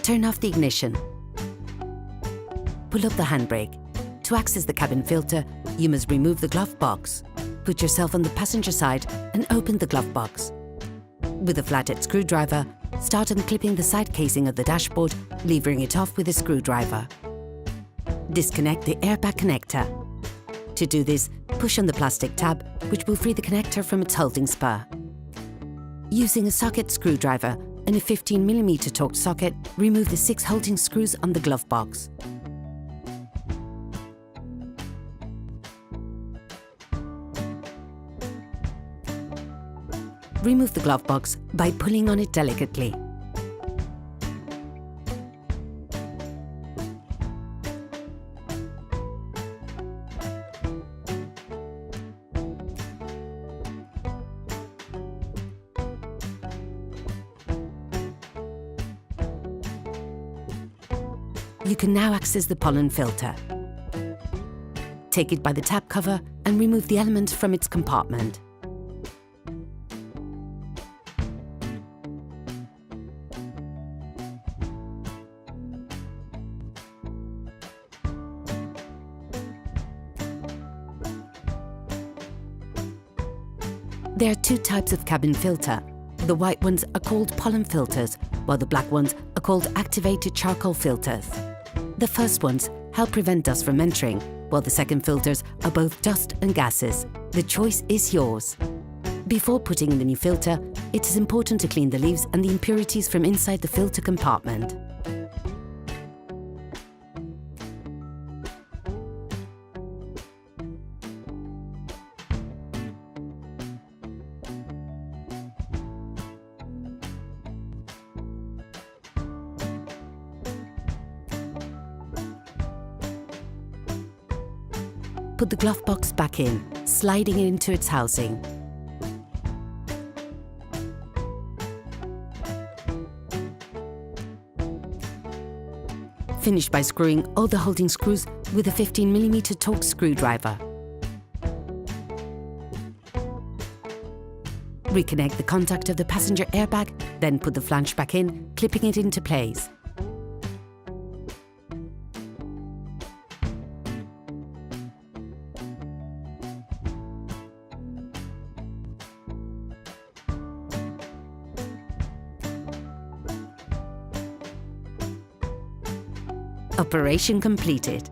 Turn off the ignition. Pull up the handbrake. To access the cabin filter, you must remove the glove box. Put yourself on the passenger side and open the glove box. With a flathead screwdriver, start unclipping the side casing of the dashboard, levering it off with a screwdriver. Disconnect the airbag connector. To do this, push on the plastic tab, which will free the connector from its holding spur. Using a socket screwdriver and a 15mm torqued socket, remove the 6 holding screws on the glove box. Remove the glove box by pulling on it delicately. You can now access the pollen filter. Take it by the tab cover and remove the element from its compartment. There are 2 types of cabin filter. The white ones are called pollen filters, while the black ones are called activated charcoal filters. The first ones help prevent dust from entering, while the second filters are both dust and gases. The choice is yours. Before putting in the new filter, it is important to clean the leaves and the impurities from inside the filter compartment. Put the glove box back in, sliding it into its housing. Finish by screwing all the holding screws with a 15mm torqued screwdriver. Reconnect the contact of the passenger airbag, then put the flange back in, clipping it into place. Operation completed.